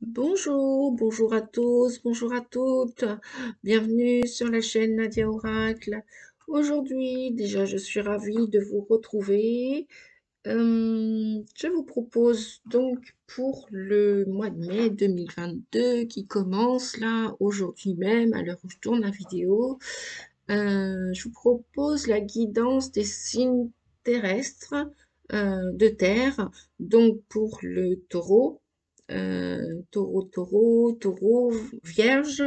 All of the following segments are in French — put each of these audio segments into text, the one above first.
Bonjour, bonjour à tous, bonjour à toutes. Bienvenue sur la chaîne Nadia Oracle. Aujourd'hui, déjà, je suis ravie de vous retrouver. Je vous propose donc pour le mois de mai 2022 qui commence là aujourd'hui même à l'heure où je tourne la vidéo. Je vous propose la guidance des signes terrestres de terre, donc pour le taureau, taureau, vierge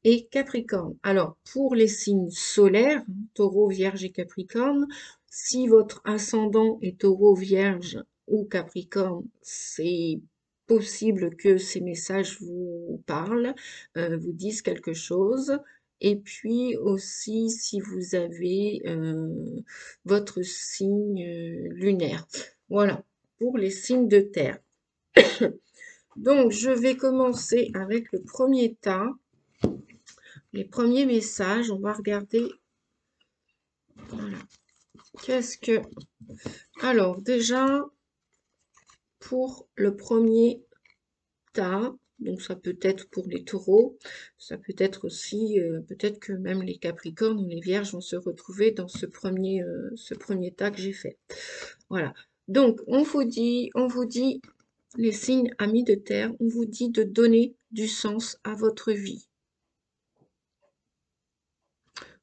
et capricorne. Alors, pour les signes solaires, taureau, vierge et capricorne, si votre ascendant est taureau, vierge ou capricorne, c'est possible que ces messages vous parlent, vous disent quelque chose. Et puis aussi, si vous avez votre signe lunaire. Voilà, pour les signes de terre. Donc, je vais commencer avec le premier tas, les premiers messages. On va regarder. Voilà. Qu'est-ce que... Alors, déjà, pour le premier tas, donc ça peut être pour les taureaux, ça peut être aussi, peut-être que même les capricornes ou les vierges vont se retrouver dans ce premier tas que j'ai fait. Voilà. Donc, on vous dit, les signes amis de terre, on vous dit de donner du sens à votre vie.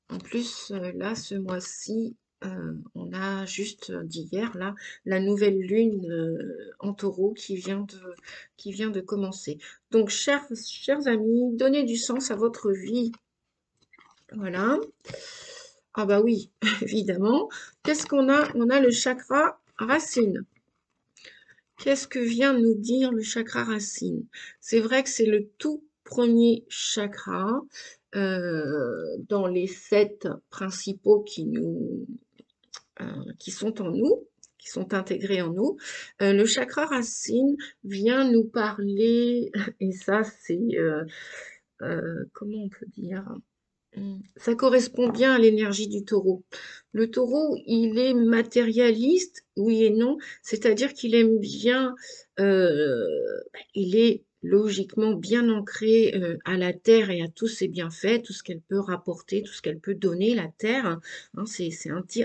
En plus, là, ce mois-ci, on a juste d'hier, là, la nouvelle lune en taureau qui vient de commencer. Donc, chers amis, donnez du sens à votre vie. Voilà. Ah bah oui, évidemment. Qu'est-ce qu'on a? On a le chakra racine. Qu'est-ce que vient nous dire le chakra racine? C'est vrai que c'est le tout premier chakra dans les 7 principaux qui sont en nous, qui sont intégrés en nous. Le chakra racine vient nous parler, et ça c'est, comment on peut dire? Ça correspond bien à l'énergie du taureau. Le taureau, il est matérialiste, oui et non, c'est-à-dire qu'il aime bien, il est logiquement bien ancré à la terre et à tous ses bienfaits, tout ce qu'elle peut rapporter, tout ce qu'elle peut donner, la terre. Hein, c'est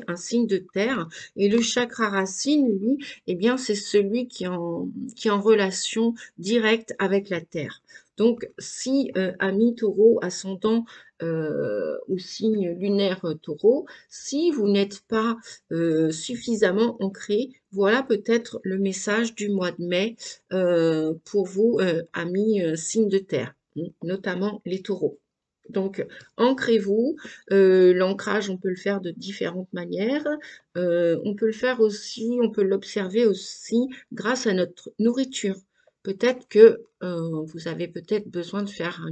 un signe de terre. Et le chakra racine, lui, eh bien, c'est celui qui est en relation directe avec la terre. Donc, si ami taureau, ascendant ou signe lunaire taureau, si vous n'êtes pas suffisamment ancré, voilà peut-être le message du mois de mai pour vous, amis signes de terre, notamment les taureaux. Donc, ancrez-vous. L'ancrage, on peut le faire de différentes manières. On peut le faire aussi, on peut l'observer aussi grâce à notre nourriture. Peut-être que vous avez peut-être besoin de faire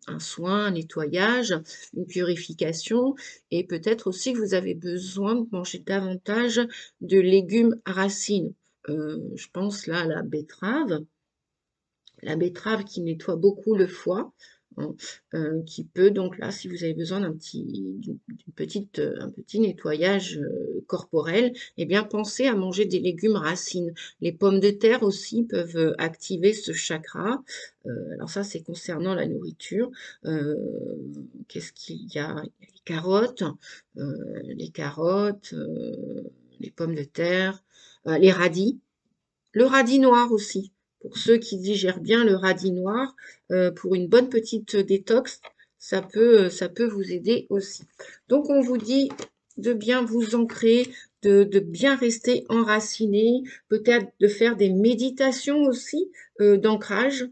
un soin, un nettoyage, une purification, et peut-être aussi que vous avez besoin de manger davantage de légumes racines. Je pense là à la betterave qui nettoie beaucoup le foie, hein, qui peut donc là, si vous avez besoin un petit nettoyage corporel, eh bien pensez à manger des légumes racines. Les pommes de terre aussi peuvent activer ce chakra. Alors ça, c'est concernant la nourriture. Euh, Qu'est-ce qu'il y a? Les carottes, les pommes de terre, les radis. Le radis noir aussi, pour ceux qui digèrent bien le radis noir, pour une bonne petite détox, ça peut vous aider aussi. Donc on vous dit de bien vous ancrer, de bien rester enraciné, peut-être de faire des méditations aussi d'ancrage,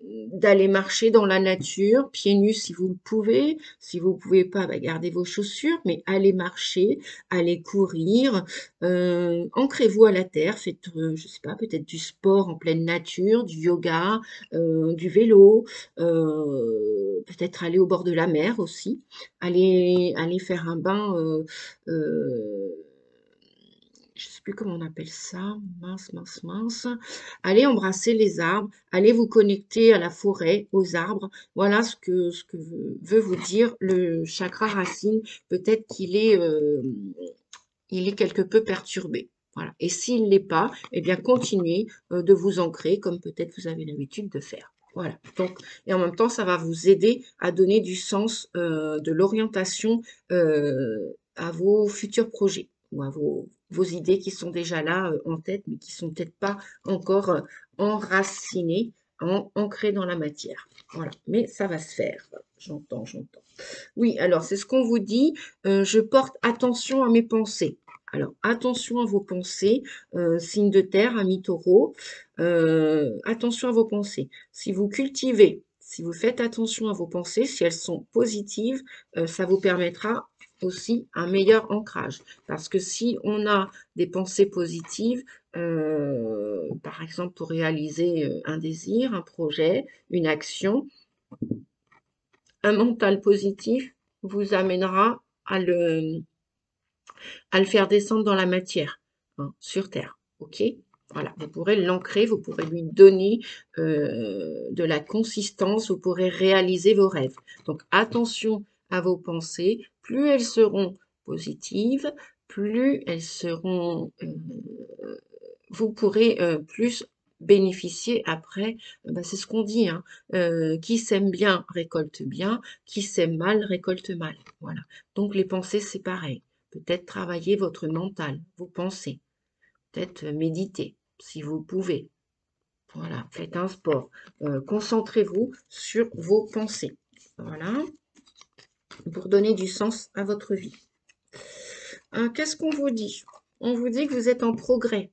d'aller marcher dans la nature, pieds nus si vous le pouvez. Si vous ne pouvez pas, bah, gardez vos chaussures, mais allez marcher, allez courir, ancrez-vous à la terre, faites, je sais pas, peut-être du sport en pleine nature, du yoga, du vélo, peut-être aller au bord de la mer aussi, aller faire un bain, je sais plus comment on appelle ça, mince. Allez embrasser les arbres, allez vous connecter à la forêt, aux arbres. Voilà ce que veut vous dire le chakra racine. Peut-être qu'il est, il est quelque peu perturbé. Voilà. Et s'il ne l'est pas, eh bien, continuez de vous ancrer comme peut-être vous avez l'habitude de faire. Voilà. Donc, et en même temps, ça va vous aider à donner du sens, de l'orientation à vos futurs projets ou à vos idées qui sont déjà là en tête, mais qui sont peut-être pas encore enracinées, ancrées dans la matière. Voilà. Mais ça va se faire. J'entends, j'entends. Oui, alors c'est ce qu'on vous dit. Je porte attention à mes pensées. Alors, attention à vos pensées, signe de terre, ami taureau. Attention à vos pensées. Si vous cultivez, si vous faites attention à vos pensées, si elles sont positives, ça vous permettra aussi un meilleur ancrage. Parce que si on a des pensées positives, par exemple pour réaliser un désir, un projet, une action, un mental positif vous amènera à le faire descendre dans la matière, hein, sur Terre. OK? Voilà, vous pourrez l'ancrer, vous pourrez lui donner de la consistance, vous pourrez réaliser vos rêves. Donc attention à vos pensées, plus elles seront positives, plus elles seront, vous pourrez plus bénéficier après, bah, c'est ce qu'on dit, hein, qui sème bien récolte bien, qui sème mal récolte mal. Voilà. Donc les pensées, c'est pareil. Peut-être travailler votre mental, vos pensées. Peut-être méditer, si vous pouvez. Voilà, faites un sport. Concentrez-vous sur vos pensées. Voilà, pour donner du sens à votre vie. Qu'est-ce qu'on vous dit? On vous dit que vous êtes en progrès.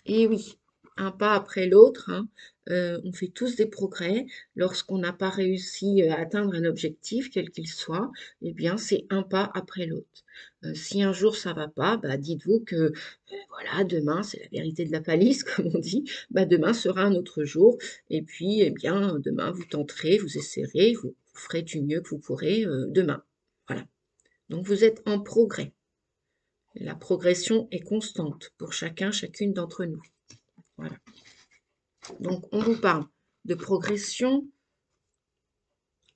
Et oui, un pas après l'autre, hein, on fait tous des progrès. Lorsqu'on n'a pas réussi à atteindre un objectif, quel qu'il soit, eh bien, c'est un pas après l'autre. Si un jour ça va pas, bah, dites-vous que voilà, demain, c'est la vérité de la palisse, comme on dit, bah, demain sera un autre jour. Et puis, eh bien, demain, vous tenterez, vous essaierez, vous ferez du mieux que vous pourrez demain. Voilà. Donc, vous êtes en progrès. La progression est constante pour chacun, chacune d'entre nous. Voilà. Donc, on vous parle de progression,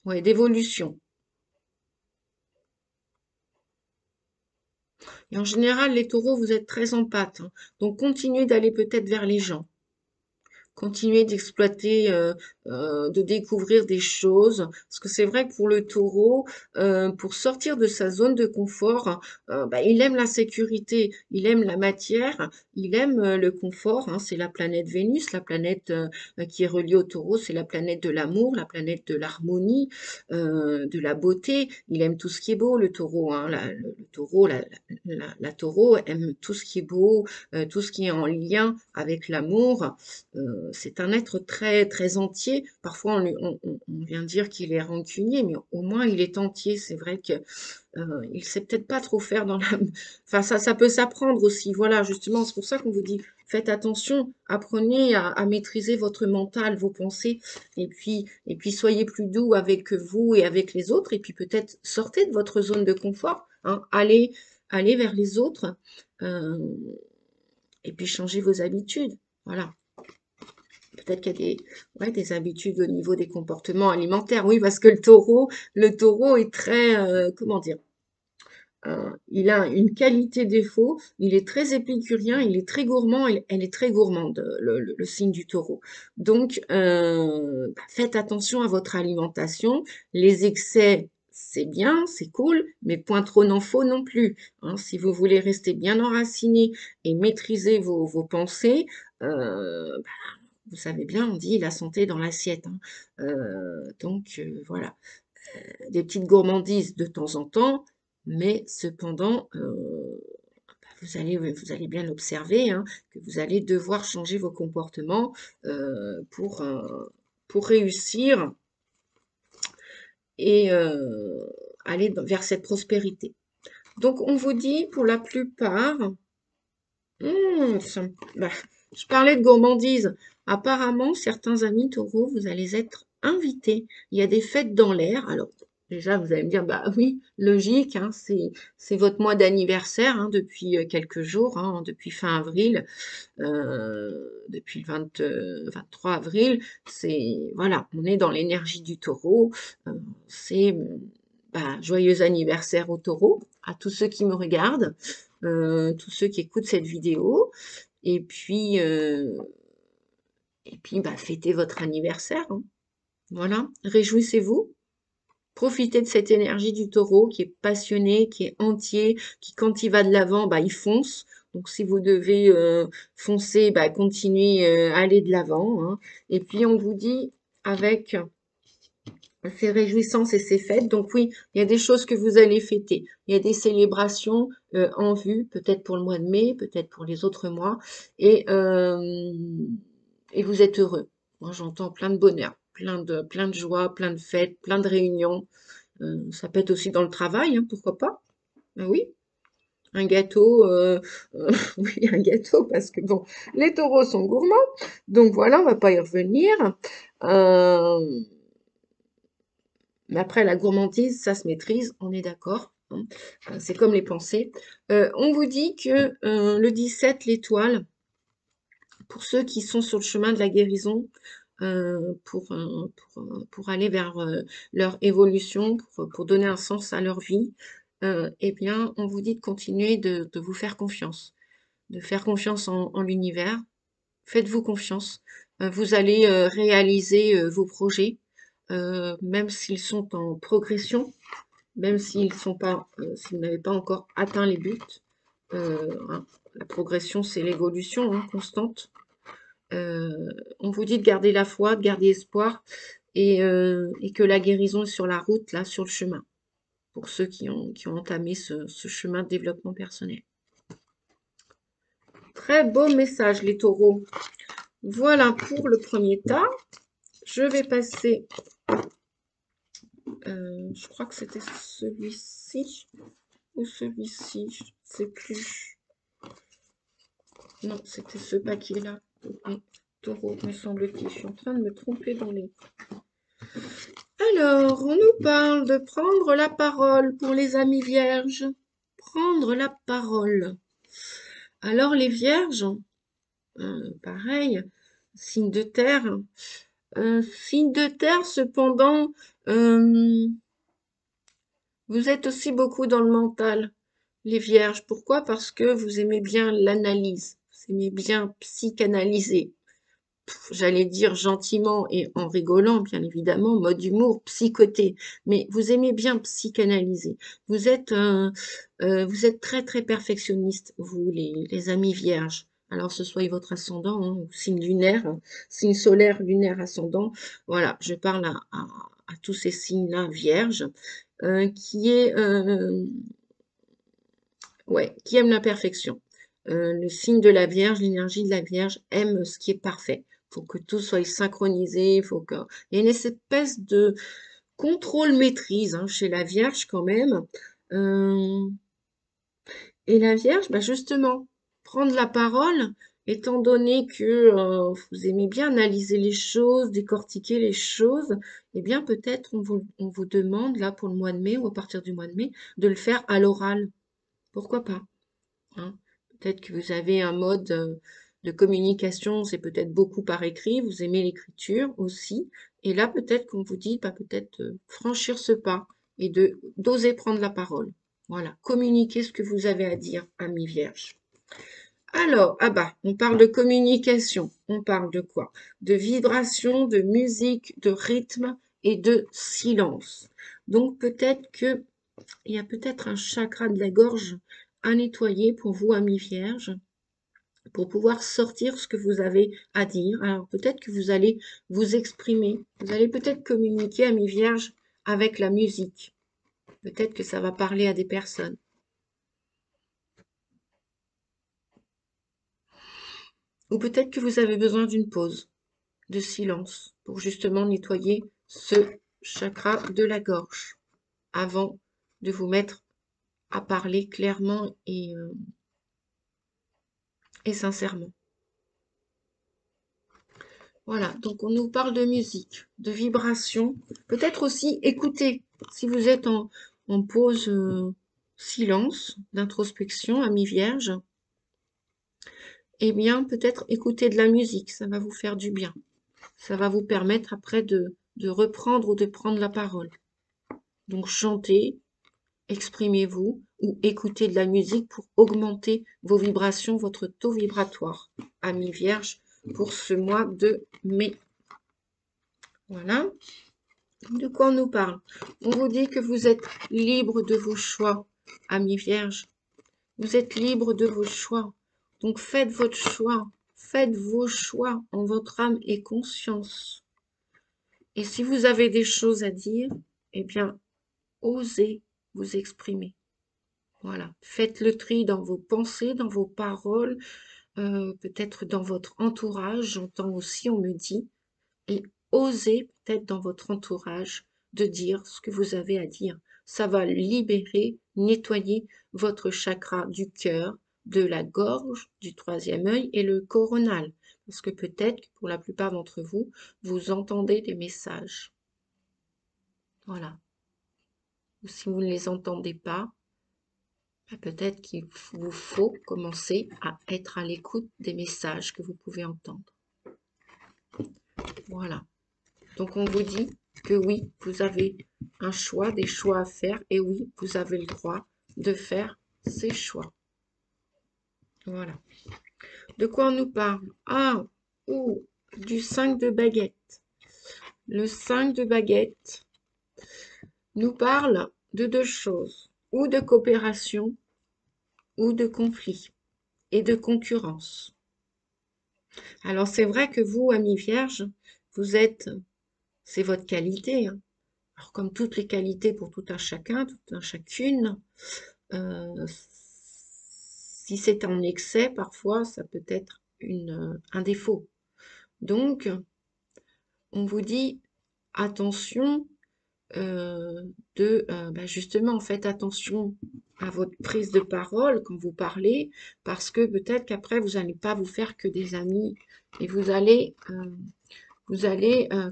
ouais, d'évolution. Et en général, les taureaux, vous êtes très en pâte, hein. Donc, continuez d'aller peut-être vers les gens. Continuer d'exploiter, de découvrir des choses. Parce que c'est vrai que pour le taureau, pour sortir de sa zone de confort, bah, il aime la sécurité, il aime la matière, il aime le confort, hein. C'est la planète Vénus, la planète qui est reliée au taureau, c'est la planète de l'amour, la planète de l'harmonie, de la beauté. Il aime tout ce qui est beau, le taureau, hein. Le taureau, la taureau aime tout ce qui est beau, tout ce qui est en lien avec l'amour. C'est un être très, très entier. Parfois, on vient dire qu'il est rancunier, mais au moins, il est entier. C'est vrai que il sait peut-être pas trop faire dans la... Enfin, ça peut s'apprendre aussi. Voilà, justement, c'est pour ça qu'on vous dit, faites attention, apprenez à maîtriser votre mental, vos pensées, et puis soyez plus doux avec vous et avec les autres, et puis peut-être sortez de votre zone de confort, hein, allez vers les autres, euh, et puis changez vos habitudes. Voilà. Peut-être qu'il y a ouais, des habitudes au niveau des comportements alimentaires. Oui, parce que le taureau est très, comment dire, il a une qualité défaut, il est très épicurien, il est très gourmand, elle est très gourmande, le signe du taureau. Donc, bah, faites attention à votre alimentation. Les excès, c'est bien, c'est cool, mais point trop n'en faut non plus, hein. Si vous voulez rester bien enraciné et maîtriser vos pensées, bah, vous savez bien, on dit la santé dans l'assiette, hein. Donc, voilà, des petites gourmandises de temps en temps, mais cependant, vous allez bien observer, hein, que vous allez devoir changer vos comportements pour réussir et aller vers cette prospérité. Donc, on vous dit pour la plupart, bah, je parlais de gourmandise. Apparemment, certains amis taureaux, vous allez être invités. Il y a des fêtes dans l'air. Alors, déjà, vous allez me dire, bah oui, logique, hein, c'est votre mois d'anniversaire, hein, depuis quelques jours, hein, depuis fin avril, depuis le 23 avril. Voilà, on est dans l'énergie du taureau. C'est, bah, joyeux anniversaire au taureau. à tous ceux qui me regardent, tous ceux qui écoutent cette vidéo. Et puis, bah, fêtez votre anniversaire, hein. Voilà, réjouissez-vous. Profitez de cette énergie du taureau qui est passionné, qui est entier, qui quand il va de l'avant, bah, il fonce. Donc si vous devez foncer, bah, continuez à aller de l'avant, hein. Et puis on vous dit avec ces réjouissances et ces fêtes. Donc oui, il y a des choses que vous allez fêter. Il y a des célébrations en vue, peut-être pour le mois de mai, peut-être pour les autres mois. Et, euh, et vous êtes heureux. Moi, j'entends plein de bonheur, plein de joie, plein de fêtes, plein de réunions. Ça peut être aussi dans le travail, hein, pourquoi pas? Ben oui, un gâteau, oui, un gâteau, parce que bon, les taureaux sont gourmands, donc voilà, on va pas y revenir. Euh, mais après, la gourmandise, ça se maîtrise, on est d'accord, hein. C'est comme les pensées. On vous dit que le 17, l'étoile, pour ceux qui sont sur le chemin de la guérison, pour aller vers leur évolution, pour donner un sens à leur vie, eh bien, on vous dit de continuer de vous faire confiance, de faire confiance en l'univers. Faites-vous confiance. Vous allez réaliser vos projets, même s'ils sont en progression, même s'ils n'avaient pas encore atteint les buts. Hein. La progression, c'est l'évolution, hein, constante. On vous dit de garder la foi, de garder espoir et que la guérison est sur la route, là, sur le chemin, pour ceux qui ont entamé ce chemin de développement personnel. Très beau message, les taureaux. Voilà pour le premier tas. Je vais passer, je crois que c'était celui-ci ou celui-ci, je ne sais plus. Non, c'était ce paquet-là. Oui, taureau, me semble-t-il. Je suis en train de me tromper dans les... Alors, on nous parle de prendre la parole pour les amis vierges. Prendre la parole. Alors, les vierges, pareil, signe de terre. Signe de terre, cependant, vous êtes aussi beaucoup dans le mental, les vierges. Pourquoi? Parce que vous aimez bien l'analyse. Vous aimez bien psychanalyser. J'allais dire gentiment et en rigolant, bien évidemment, mode humour, psychoté, mais vous aimez bien psychanalyser. Vous êtes très très perfectionniste, vous, les amis vierges. Alors, ce soit votre ascendant, hein, ou signe lunaire, signe solaire, lunaire, ascendant. Voilà, je parle à tous ces signes-là vierges, qui aiment la perfection. Le signe de la Vierge, l'énergie de la Vierge aime ce qui est parfait. Il faut que tout soit synchronisé, il faut qu'il y ait une espèce de contrôle-maîtrise, hein, chez la Vierge quand même. Euh, et la Vierge, bah justement, prendre la parole, étant donné que vous aimez bien analyser les choses, décortiquer les choses, eh bien peut-être on vous demande, là pour le mois de mai ou à partir du mois de mai, de le faire à l'oral. Pourquoi pas? Hein. Peut-être que vous avez un mode de communication, c'est peut-être beaucoup par écrit, vous aimez l'écriture aussi. Et là, peut-être qu'on vous dit, bah, peut-être franchir ce pas et d'oser prendre la parole. Voilà, communiquer ce que vous avez à dire, amis vierges. Alors, ah bah, on parle de communication. On parle de quoi? De vibration, de musique, de rythme et de silence. Donc peut-être que il y a peut-être un chakra de la gorge à nettoyer pour vous, amis vierges, pour pouvoir sortir ce que vous avez à dire. Alors peut-être que vous allez vous exprimer. Vous allez peut-être communiquer, amis vierges, avec la musique. Peut-être que ça va parler à des personnes. Ou peut-être que vous avez besoin d'une pause, de silence, pour justement nettoyer ce chakra de la gorge avant de vous mettre à parler clairement et sincèrement. Voilà, donc on nous parle de musique, de vibration, peut-être aussi écouter. Si vous êtes en pause silence, d'introspection, amis vierge, eh bien peut-être écouter de la musique, ça va vous faire du bien. Ça va vous permettre après de reprendre ou de prendre la parole. Donc chanter, exprimez-vous ou écoutez de la musique pour augmenter vos vibrations, votre taux vibratoire. Amis Vierge, pour ce mois de mai. Voilà. De quoi on nous parle? On vous dit que vous êtes libre de vos choix, amis Vierge. Vous êtes libre de vos choix. Donc faites votre choix. Faites vos choix en votre âme et conscience. Et si vous avez des choses à dire, eh bien, osez vous exprimer. Voilà. Faites le tri dans vos pensées, dans vos paroles, peut-être dans votre entourage. J'entends aussi, on me dit, et osez peut-être dans votre entourage de dire ce que vous avez à dire. Ça va libérer, nettoyer votre chakra du cœur, de la gorge, du troisième œil et le coronal. Parce que peut-être que pour la plupart d'entre vous, vous entendez des messages. Voilà. Ou si vous ne les entendez pas, peut-être qu'il vous faut commencer à être à l'écoute des messages que vous pouvez entendre. Voilà. Donc on vous dit que oui, vous avez un choix, des choix à faire, et oui, vous avez le droit de faire ces choix. Voilà. De quoi on nous parle? Ah, ou du 5 de baguette. Le 5 de baguette nous parle de deux choses, ou de coopération, ou de conflit, et de concurrence. Alors c'est vrai que vous, amis vierges, vous êtes, c'est votre qualité, hein. Alors comme toutes les qualités pour tout un chacun, toute un chacune, si c'est en excès, parfois, ça peut être un défaut. Donc, on vous dit attention justement, faites attention à votre prise de parole quand vous parlez, parce que peut-être qu'après, vous n'allez pas vous faire que des amis, et vous allez,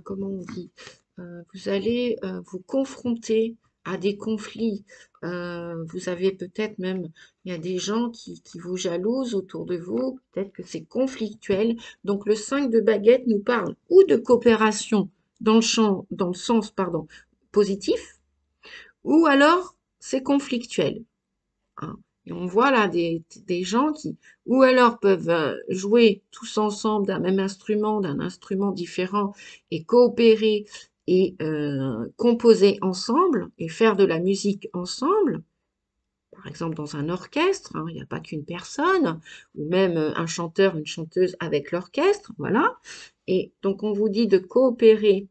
comment on dit, vous allez vous confronter à des conflits. Vous avez peut-être même, il y a des gens qui vous jalousent autour de vous, peut-être que c'est conflictuel. Donc le 5 de baguette nous parle ou de coopération dans le sens, pardon, positif, ou alors c'est conflictuel, hein. Et on voit là des gens qui, ou alors peuvent jouer tous ensemble d'un même instrument, d'un instrument différent, et coopérer et composer ensemble, et faire de la musique ensemble, par exemple dans un orchestre, hein, il n'y a pas qu'une personne, ou même un chanteur, une chanteuse avec l'orchestre, voilà. Et donc on vous dit de coopérer,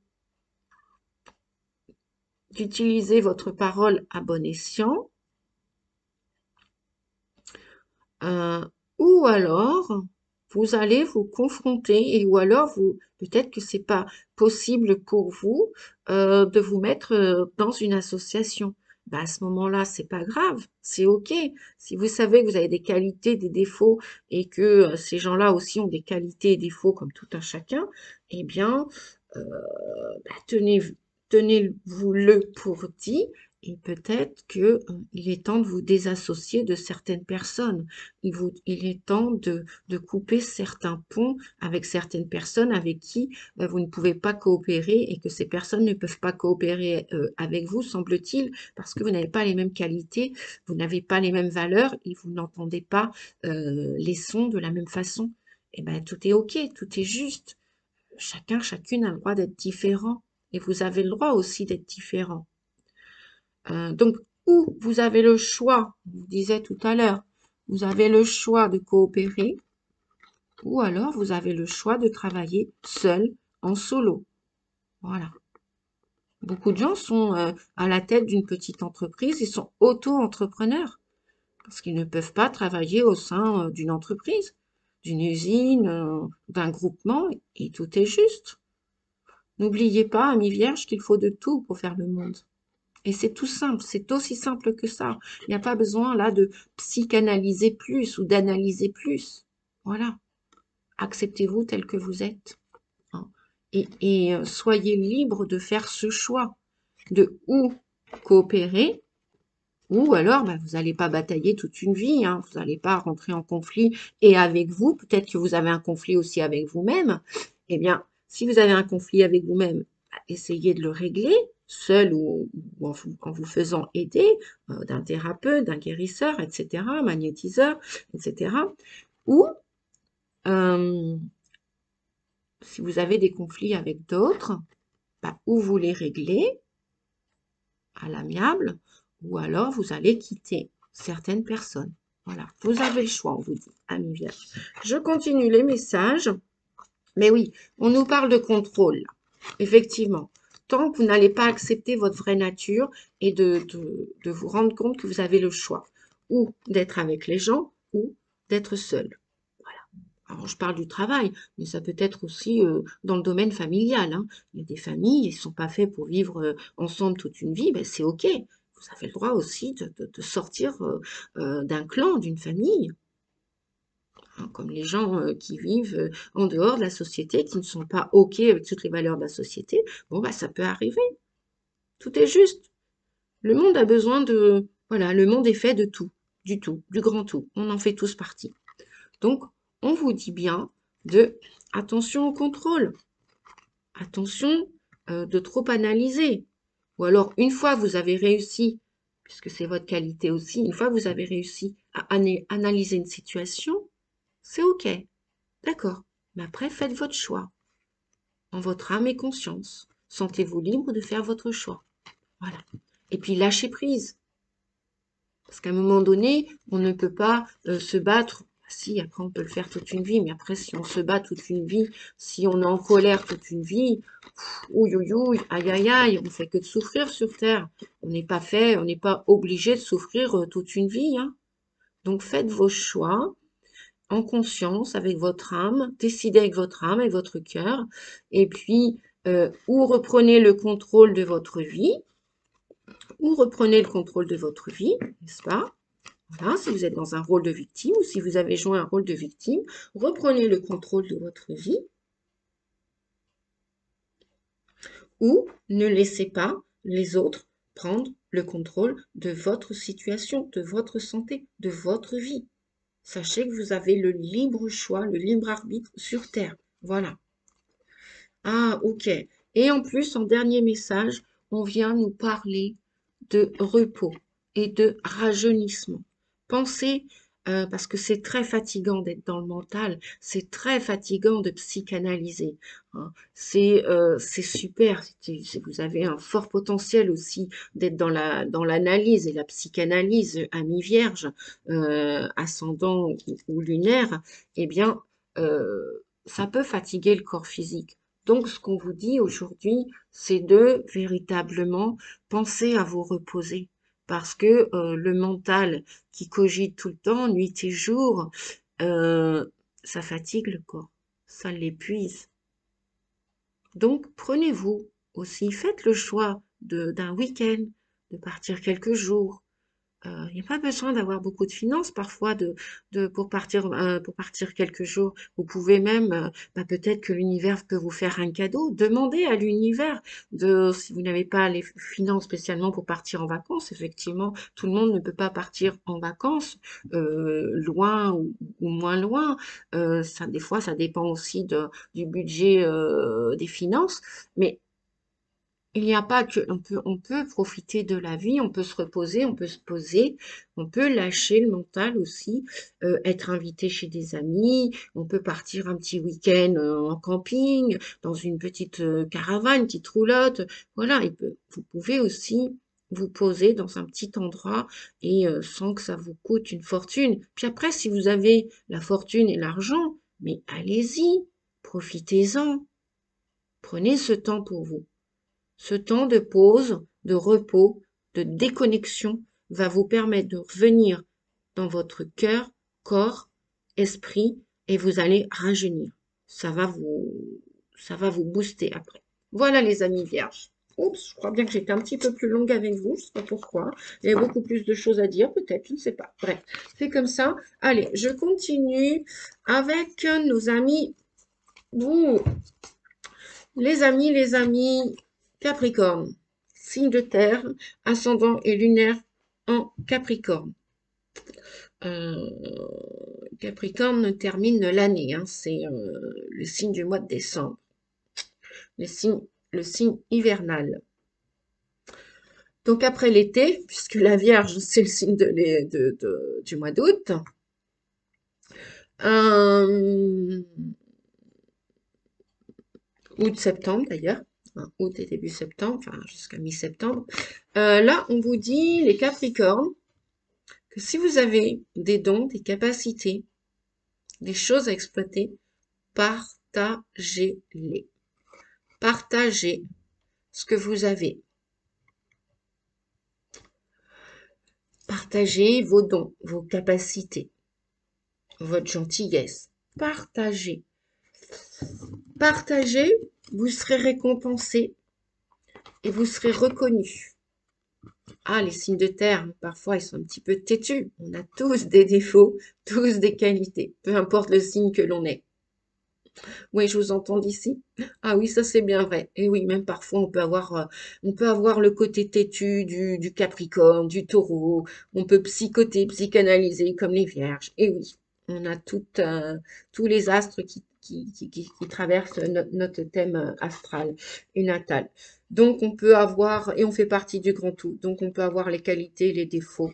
d'utiliser votre parole à bon escient, ou alors vous allez vous confronter, ou alors peut-être que c'est pas possible pour vous de vous mettre dans une association. Ben, à ce moment-là, c'est pas grave, c'est ok. Si vous savez que vous avez des qualités, des défauts, et que ces gens-là aussi ont des qualités et défauts comme tout un chacun, eh bien, tenez-vous-le pour dit, et peut-être que il est temps de vous désassocier de certaines personnes. Il est temps de couper certains ponts avec certaines personnes avec qui vous ne pouvez pas coopérer, et que ces personnes ne peuvent pas coopérer avec vous, semble-t-il, parce que vous n'avez pas les mêmes qualités, vous n'avez pas les mêmes valeurs, et vous n'entendez pas les sons de la même façon. Et ben tout est ok, tout est juste. Chacun, chacune a le droit d'être différent, et vous avez le droit aussi d'être différent. Donc, ou vous avez le choix, je vous disais tout à l'heure, vous avez le choix de coopérer, ou alors vous avez le choix de travailler seul, en solo. Voilà. Beaucoup de gens sont à la tête d'une petite entreprise, ils sont auto-entrepreneurs, parce qu'ils ne peuvent pas travailler au sein d'une entreprise, d'une usine, d'un groupement, et tout est juste. N'oubliez pas, amis vierges, qu'il faut de tout pour faire le monde. Et c'est tout simple, c'est aussi simple que ça. Il n'y a pas besoin là de psychanalyser plus ou d'analyser plus. Voilà. Acceptez-vous tel que vous êtes, hein. Et soyez libre de faire ce choix de ou coopérer, ou alors vous n'allez pas batailler toute une vie, hein. Vous n'allez pas rentrer en conflit et avec vous. Peut-être que vous avez un conflit aussi avec vous-même. Eh bien, si vous avez un conflit avec vous-même, essayez de le régler, seul en vous faisant aider d'un thérapeute, d'un guérisseur, etc., magnétiseur, etc. Ou euh, si vous avez des conflits avec d'autres, bah, ou vous les réglez à l'amiable, ou alors vous allez quitter certaines personnes. Voilà, vous avez le choix, on vous dit, amis vierges. Je continue les messages. Mais oui, on nous parle de contrôle, là. Effectivement. Tant que vous n'allez pas accepter votre vraie nature et de vous rendre compte que vous avez le choix, ou d'être avec les gens, ou d'être seul. Voilà. Alors, je parle du travail, mais ça peut être aussi dans le domaine familial, hein. Il y a des familles, ils ne sont pas faits pour vivre ensemble toute une vie, ben c'est OK. Vous avez le droit aussi de sortir d'un clan, d'une famille, hein, comme les gens qui vivent en dehors de la société, qui ne sont pas OK avec toutes les valeurs de la société. Bon, bah, ça peut arriver. Tout est juste. Le monde a besoin de... Voilà, le monde est fait de tout, du grand tout. On en fait tous partie. Donc, on vous dit bien de attention au contrôle, attention de trop analyser. Ou alors, une fois que vous avez réussi, puisque c'est votre qualité aussi, une fois que vous avez réussi à analyser une situation, c'est OK, d'accord. Mais après, faites votre choix, en votre âme et conscience. Sentez-vous libre de faire votre choix. Voilà. Et puis, lâchez prise. Parce qu'à un moment donné, on ne peut pas se battre. Si, après, on peut le faire toute une vie, mais après, si on se bat toute une vie, si on est en colère toute une vie, ouïe, ouïe, ouïe, aïe, aïe, aïe, on fait que de souffrir sur Terre. On n'est pas fait, on n'est pas obligé de souffrir toute une vie, hein. Donc, faites vos choix en conscience, avec votre âme, décidez avec votre âme, avec votre cœur, et puis, ou reprenez le contrôle de votre vie, ou reprenez le contrôle de votre vie, n'est-ce pas? Voilà, si vous êtes dans un rôle de victime ou si vous avez joué un rôle de victime, reprenez le contrôle de votre vie ou ne laissez pas les autres prendre le contrôle de votre situation, de votre santé, de votre vie. Sachez que vous avez le libre choix, le libre arbitre sur Terre. Voilà. Ah, ok. Et en plus, en dernier message, on vient nous parler de repos et de rajeunissement. Pensez, parce que c'est très fatigant d'être dans le mental, c'est très fatigant de psychanalyser, hein. C'est super, vous avez un fort potentiel aussi d'être dans l'analyse et la psychanalyse, ami vierge, ascendant ou lunaire, eh bien, ça peut fatiguer le corps physique. Donc, ce qu'on vous dit aujourd'hui, c'est de véritablement penser à vous reposer. Parce que le mental qui cogite tout le temps, nuit et jour, euh, ça fatigue le corps, ça l'épuise. Donc, prenez-vous aussi, faites le choix d'un week-end, de partir quelques jours, il n'y a pas besoin d'avoir beaucoup de finances parfois pour partir quelques jours. Vous pouvez même, bah, peut-être que l'univers peut vous faire un cadeau. Demandez à l'univers si vous n'avez pas les finances spécialement pour partir en vacances. Effectivement, tout le monde ne peut pas partir en vacances, loin ou moins loin. Des fois, ça dépend aussi du budget, des finances. Mais il n'y a pas que, on peut profiter de la vie, on peut se reposer, on peut se poser, on peut lâcher le mental aussi, être invité chez des amis, on peut partir un petit week-end en camping, dans une petite caravane, petite roulotte. Voilà, vous pouvez aussi vous poser dans un petit endroit et sans que ça vous coûte une fortune. Puis après, si vous avez la fortune et l'argent, mais allez-y, profitez-en, prenez ce temps pour vous. Ce temps de pause, de repos, de déconnexion va vous permettre de revenir dans votre cœur, corps, esprit et vous allez rajeunir. Ça va vous booster après. Voilà les amis vierges. Oups, je crois bien que j'étais un petit peu plus longue avec vous, je ne sais pas pourquoi. Il y a beaucoup plus de choses à dire, peut-être, je ne sais pas. Bref, c'est comme ça. Allez, je continue avec nos amis. Ouh, les amis Capricorne, signe de terre, ascendant et lunaire en Capricorne. Euh, Capricorne termine l'année, hein, c'est le signe du mois de décembre, le signe hivernal. Donc après l'été, puisque la Vierge, c'est le signe du mois d'août, euh, août-septembre d'ailleurs, hein, août et début septembre, enfin jusqu'à mi-septembre, là on vous dit, les Capricornes, que si vous avez des dons, des capacités, des choses à exploiter, partagez-les. Partagez ce que vous avez. Partagez vos dons, vos capacités, votre gentillesse. Partagez. Partagez, vous serez récompensé et vous serez reconnu. Ah, les signes de terre, parfois, ils sont un petit peu têtus. On a tous des défauts, tous des qualités, peu importe le signe que l'on est. Oui, je vous entends d'ici. Ah oui, ça c'est bien vrai. Et oui, même parfois on peut avoir le côté têtu du Capricorne, du Taureau. On peut psychoter, psychanalyser comme les Vierges. Et oui, on a tous les astres qui traversent notre thème astral et natal. Donc on peut avoir, et on fait partie du grand tout. Donc on peut avoir les qualités et les défauts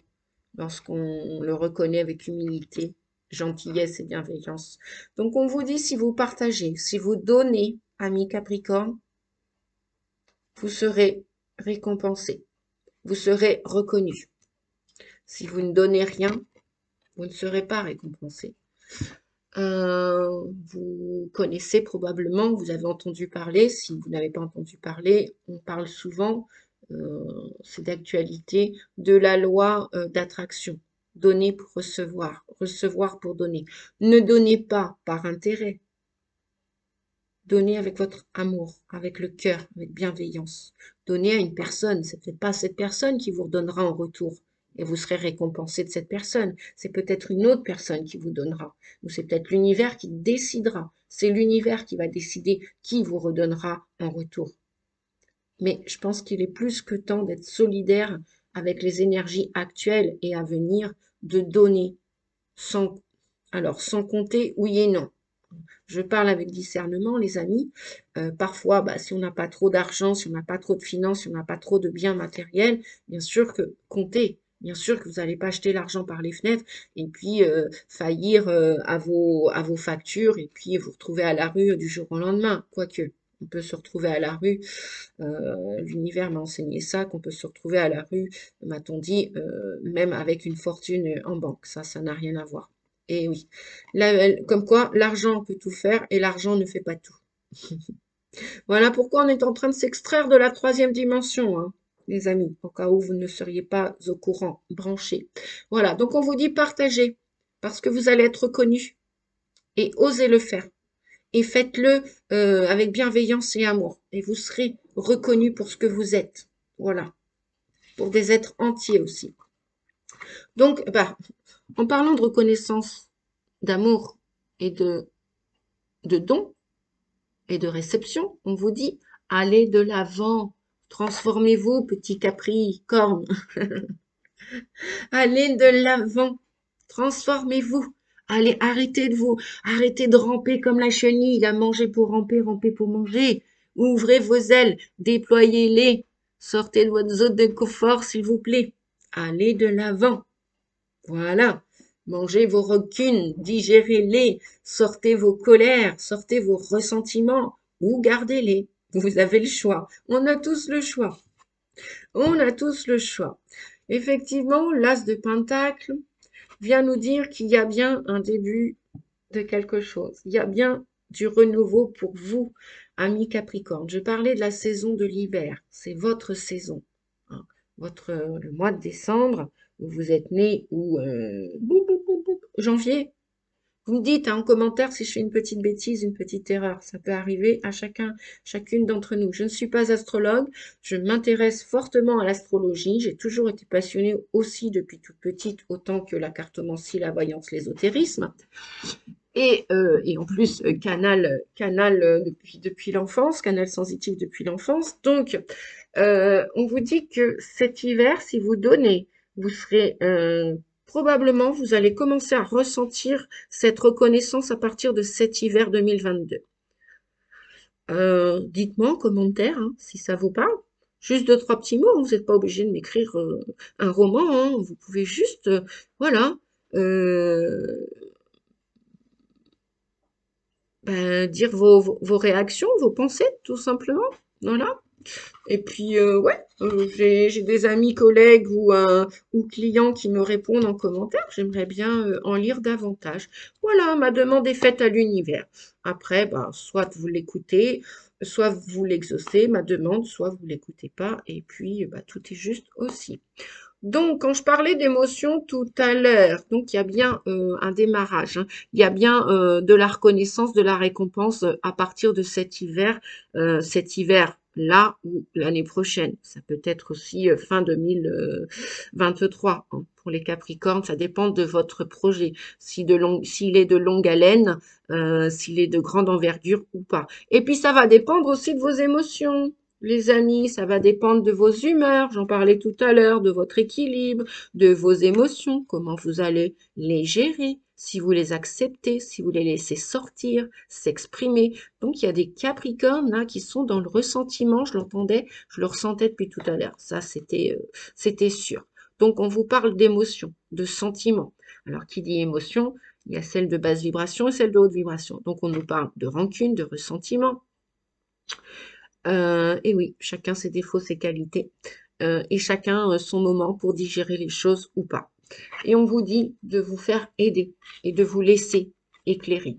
lorsqu'on le reconnaît avec humilité, gentillesse et bienveillance. Donc on vous dit, si vous partagez, si vous donnez, amis Capricorne, vous serez récompensé, vous serez reconnu. Si vous ne donnez rien, vous ne serez pas récompensé. Vous connaissez probablement, vous avez entendu parler, si vous n'avez pas entendu parler, on parle souvent, c'est d'actualité, de la loi d'attraction. Donner pour recevoir, recevoir pour donner. Ne donnez pas par intérêt, donnez avec votre amour, avec le cœur, avec bienveillance. Donnez à une personne, c'est peut-être pas cette personne qui vous redonnera en retour et vous serez récompensé de cette personne. C'est peut-être une autre personne qui vous donnera ou c'est peut-être l'univers qui décidera. C'est l'univers qui va décider qui vous redonnera en retour. Mais je pense qu'il est plus que temps d'être solidaire avec les énergies actuelles et à venir, de donner sans, alors sans compter oui et non. Je parle avec discernement, les amis. Parfois, bah, si on n'a pas trop d'argent, si on n'a pas trop de finances, si on n'a pas trop de biens matériels, bien sûr que comptez. Bien sûr que vous n'allez pas jeter l'argent par les fenêtres et puis faillir à vos factures et puis vous retrouver à la rue du jour au lendemain. Quoique, on peut se retrouver à la rue. L'univers m'a enseigné ça, qu'on peut se retrouver à la rue, m'a-t-on dit, même avec une fortune en banque. Ça n'a rien à voir. Et oui, comme quoi l'argent peut tout faire et l'argent ne fait pas tout. Voilà pourquoi on est en train de s'extraire de la troisième dimension, hein, les amis, au cas où vous ne seriez pas au courant, branchés. Voilà, donc on vous dit partagez, parce que vous allez être reconnus et osez le faire. Et faites-le avec bienveillance et amour. Et vous serez reconnus pour ce que vous êtes. Voilà, pour des êtres entiers aussi. Donc, bah, en parlant de reconnaissance, d'amour et de don et de réception, on vous dit, allez de l'avant, transformez-vous, petit Capricorne, allez de l'avant, transformez-vous, allez, arrêtez de ramper comme la chenille, à manger pour ramper, ramper pour manger, ouvrez vos ailes, déployez-les, sortez de votre zone de confort, s'il vous plaît, allez de l'avant. Voilà. Mangez vos rancunes, digérez-les, sortez vos colères, sortez vos ressentiments ou gardez-les. Vous avez le choix. On a tous le choix. On a tous le choix. Effectivement, l'as de Pentacle vient nous dire qu'il y a bien un début de quelque chose. Il y a bien du renouveau pour vous, amis Capricorne. Je parlais de la saison de l'hiver. C'est votre saison, hein. Le mois de décembre, où vous êtes né, ou janvier. Vous me dites hein, en commentaire si je fais une petite bêtise, une petite erreur. Ça peut arriver à chacune d'entre nous. Je ne suis pas astrologue. Je m'intéresse fortement à l'astrologie. J'ai toujours été passionnée aussi depuis toute petite, autant que la cartomancie, la voyance, l'ésotérisme. Et en plus, canal depuis l'enfance, canal sensitif depuis l'enfance. Donc, on vous dit que cet hiver, si vous donnez, vous serez probablement, vous allez commencer à ressentir cette reconnaissance à partir de cet hiver 2022. Dites-moi en commentaire hein, si ça vous parle. Juste deux, trois petits mots, vous n'êtes pas obligé de m'écrire un roman, hein. Vous pouvez juste, voilà, euh, ben, dire vos réactions, vos pensées, tout simplement. Voilà. Et puis, ouais, j'ai des amis, collègues ou clients qui me répondent en commentaire. J'aimerais bien en lire davantage. Voilà, ma demande est faite à l'univers. Après, bah, soit vous l'écoutez, soit vous l'exaucez, ma demande, soit vous l'écoutez pas. Et puis, bah, tout est juste aussi. Donc, quand je parlais d'émotion tout à l'heure, donc il y a bien un démarrage, hein. Il y a bien de la reconnaissance, de la récompense à partir de cet hiver-là ou l'année prochaine. Ça peut être aussi fin 2023 hein. Pour les Capricornes, ça dépend de votre projet, s'il est de longue haleine, s'il est de grande envergure ou pas. Et puis, ça va dépendre aussi de vos émotions. Les amis, ça va dépendre de vos humeurs, j'en parlais tout à l'heure, de votre équilibre, de vos émotions, comment vous allez les gérer, si vous les acceptez, si vous les laissez sortir, s'exprimer. Donc il y a des Capricornes là qui sont dans le ressentiment, je le ressentais depuis tout à l'heure. Ça c'était sûr. Donc on vous parle d'émotions, de sentiments. Alors qui dit émotion, il y a celle de basse vibration et celle de haute vibration. Donc on nous parle de rancune, de ressentiment. Et oui, chacun ses défauts, ses qualités, et chacun son moment pour digérer les choses ou pas. Et on vous dit de vous faire aider et de vous laisser éclairer.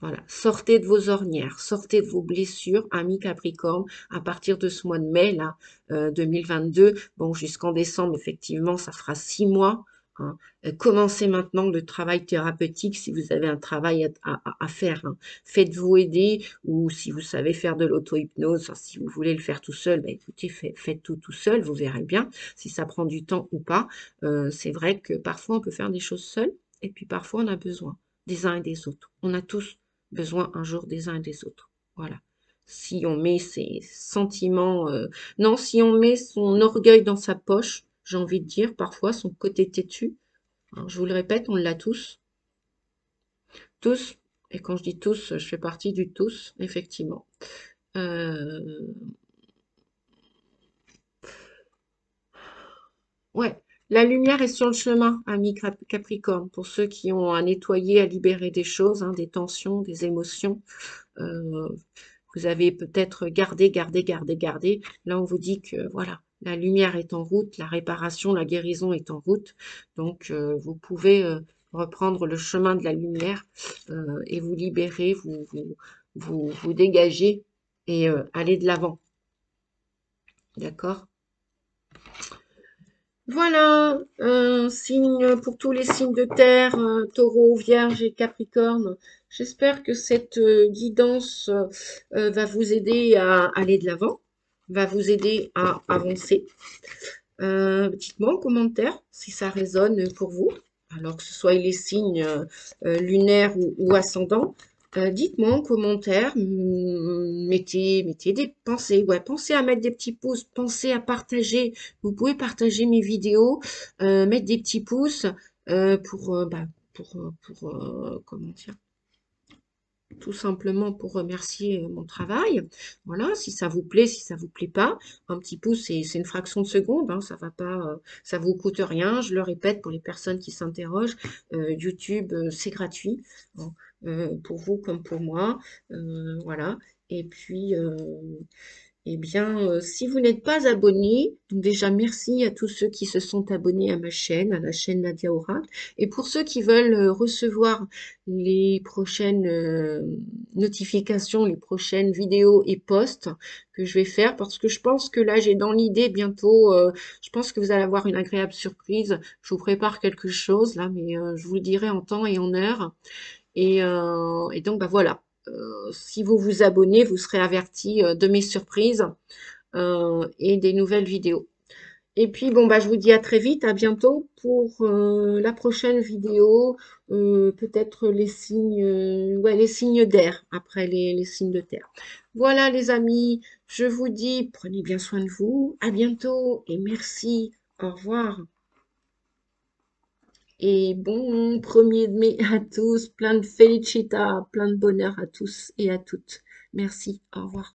Voilà, sortez de vos ornières, sortez de vos blessures, amis Capricorne, à partir de ce mois de mai, là, 2022. Bon, jusqu'en décembre, effectivement, ça fera 6 mois, hein. Commencez maintenant le travail thérapeutique si vous avez un travail à faire, hein. Faites-vous aider ou si vous savez faire de l'auto-hypnose, si vous voulez le faire tout seul, bah, écoutez, faites tout seul, vous verrez bien si ça prend du temps ou pas. C'est vrai que parfois on peut faire des choses seul et puis parfois on a besoin des uns et des autres. On a tous besoin un jour des uns et des autres. Voilà. Si on met ses sentiments, non, si on met son orgueil dans sa poche, j'ai envie de dire, parfois son côté têtu, hein, je vous le répète, on l'a tous, tous, et quand je dis tous, je fais partie du tous, effectivement. Euh, ouais, la lumière est sur le chemin, ami Capricorne, pour ceux qui ont à nettoyer, à libérer des choses, hein, des tensions, des émotions. Euh, Vous avez peut-être gardé. Là, on vous dit que voilà, la lumière est en route, la réparation, la guérison est en route. Donc, vous pouvez reprendre le chemin de la lumière et vous libérer, vous dégager et aller de l'avant. D'accord? Voilà, un signe pour tous les signes de terre, taureau, vierge et capricorne. J'espère que cette guidance va vous aider à aller de l'avant, va vous aider à avancer. Dites-moi en commentaire si ça résonne pour vous, alors que ce soit les signes lunaires ou ascendants. Dites-moi en commentaire, mettez des pensées, ouais, pensez à mettre des petits pouces, pensez à partager. Vous pouvez partager mes vidéos, mettre des petits pouces comment dire, tout simplement pour remercier mon travail. Voilà, si ça vous plaît, si ça vous plaît pas, un petit pouce, c'est une fraction de seconde, hein, ça va pas, ça vous coûte rien. Je le répète pour les personnes qui s'interrogent, YouTube, c'est gratuit, bon, pour vous comme pour moi, voilà. Et puis, eh bien, si vous n'êtes pas abonné, donc déjà merci à tous ceux qui se sont abonnés à ma chaîne, à la chaîne Nadia Oracle. Et pour ceux qui veulent recevoir les prochaines notifications, les prochaines vidéos et posts que je vais faire, parce que je pense que là j'ai dans l'idée bientôt, je pense que vous allez avoir une agréable surprise. Je vous prépare quelque chose là, mais je vous le dirai en temps et en heure. Et donc, bah voilà. Si vous vous abonnez, vous serez averti de mes surprises et des nouvelles vidéos. Et puis, bon, bah, je vous dis à très vite, à bientôt pour la prochaine vidéo. Peut-être les signes, ouais, les signes d'air après les signes de terre. Voilà, les amis, je vous dis, prenez bien soin de vous. À bientôt et merci. Au revoir. Et bon 1er mai à tous, plein de felicita, plein de bonheur à tous et à toutes. Merci, au revoir.